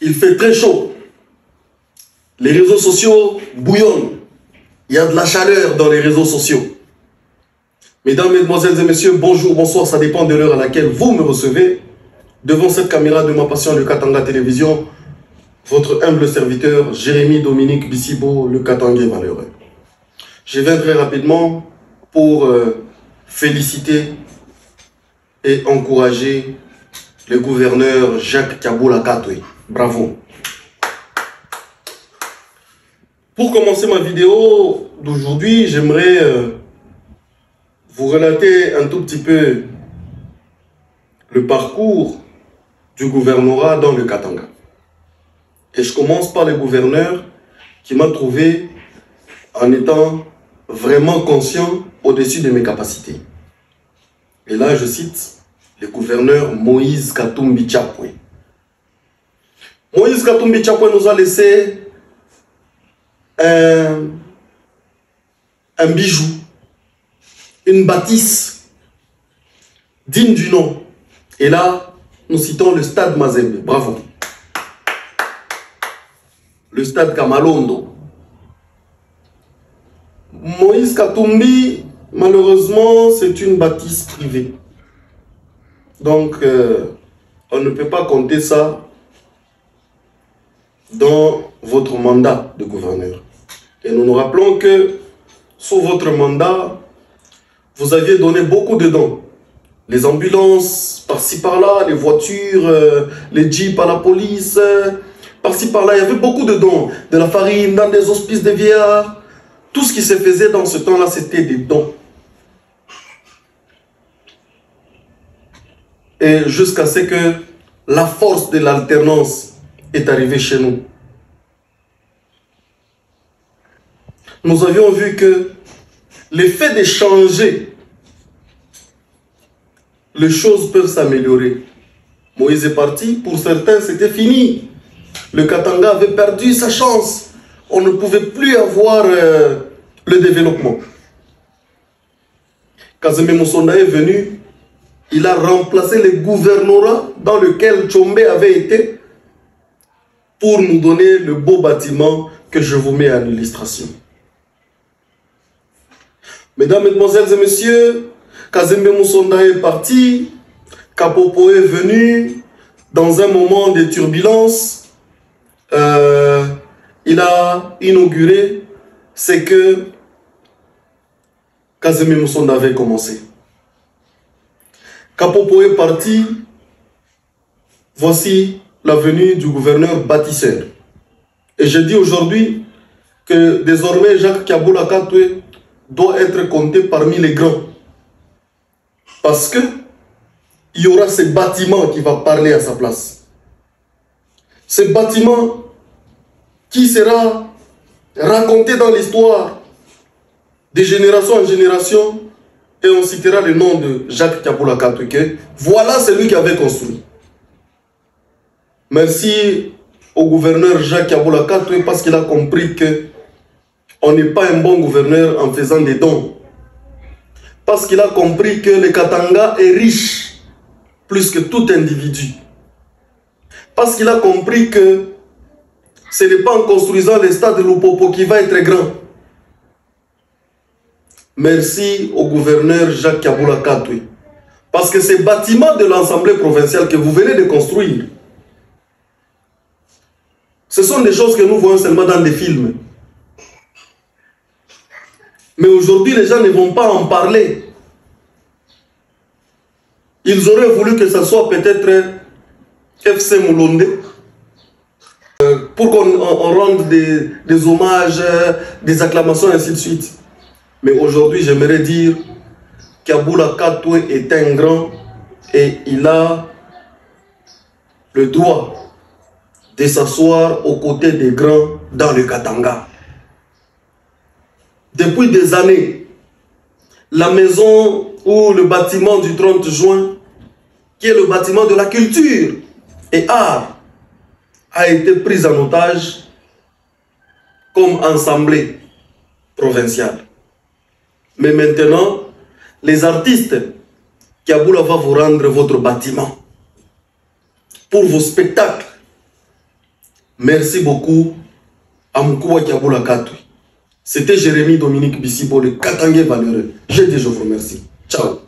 Il fait très chaud. Les réseaux sociaux bouillonnent. Il y a de la chaleur dans les réseaux sociaux. Mesdames, mesdemoiselles et messieurs, bonjour, bonsoir, ça dépend de l'heure à laquelle vous me recevez. Devant cette caméra de ma passion, le Katanga Télévision, votre humble serviteur, Jérémy Dominique Bissibo, le Katangais malheureux. Je viens très rapidement pour féliciter et encourager le gouverneur Jacques Kaboula Katwe. Bravo. Pour commencer ma vidéo d'aujourd'hui, j'aimerais vous relater un tout petit peu le parcours du gouvernorat dans le Katanga. Et je commence par le gouverneur qui m'a trouvé en étant vraiment conscient au-dessus de mes capacités. Et là, je cite le gouverneur Moïse Katumbi Tchapwe. Moïse Katumbi Tchapwe nous a laissé un bijou, une bâtisse digne du nom. Et là, nous citons le stade Mazembe. Bravo. Le stade Kamalondo. Moïse Katumbi, malheureusement, c'est une bâtisse privée. Donc, on ne peut pas compter ça dans votre mandat de gouverneur. Et nous nous rappelons que sous votre mandat, vous aviez donné beaucoup de dons. Les ambulances, par-ci par-là, les voitures, les jeeps à la police, par-ci par-là, il y avait beaucoup de dons. De la farine, dans des hospices de vieillards. Tout ce qui se faisait dans ce temps-là, c'était des dons. Et jusqu'à ce que la force de l'alternance est arrivée chez nous. Nous avions vu que le fait de changer, les choses peuvent s'améliorer. Moïse est parti, pour certains c'était fini. Le Katanga avait perdu sa chance. On ne pouvait plus avoir le développement. Kazembe Moussonda est venu, il a remplacé le gouvernorat dans lequel Tchombe avait été pour nous donner le beau bâtiment que je vous mets à l'illustration. Mesdames, mesdemoiselles et messieurs, Kazembe Moussonda est parti, Kapopo est venu, dans un moment de turbulence, il a inauguré ce que Kazembe Moussonda avait commencé. Kapopo est parti, voici la venue du gouverneur bâtisseur. Et je dis aujourd'hui que désormais Jacques Kaboula Katwe doit être compté parmi les grands. Parce que il y aura ce bâtiment qui va parler à sa place. Ce bâtiment qui sera raconté dans l'histoire de génération en génération, et on citera le nom de Jacques Kaboula Katwe. Voilà celui qui avait construit. Merci au gouverneur Jacques Kaboula Katwe parce qu'il a compris que on n'est pas un bon gouverneur en faisant des dons. Parce qu'il a compris que le Katanga est riche plus que tout individu. Parce qu'il a compris que ce n'est pas en construisant le stade de Lupopo qui va être grand. Merci au gouverneur Jacques Kaboula Katwe. Parce que ces bâtiments de l'Assemblée provinciale que vous venez de construire, ce sont des choses que nous voyons seulement dans des films. Mais aujourd'hui, les gens ne vont pas en parler. Ils auraient voulu que ce soit peut-être FC Moulonde pour qu'on rende des hommages, des acclamations, ainsi de suite. Mais aujourd'hui, j'aimerais dire Kaboula Katwe est un grand et il a le droit de s'asseoir aux côtés des grands dans le Katanga. Depuis des années, la maison ou le bâtiment du 30 juin, qui est le bâtiment de la culture et art, a été pris en otage comme assemblée provinciale. Mais maintenant, les artistes, Kaboula va vous rendre votre bâtiment pour vos spectacles. Merci beaucoup à Moukoua Kiaboula Katouy. C'était Jérémy Dominique Bissibo, le Katangé valeureux. Je vous remercie. Ciao.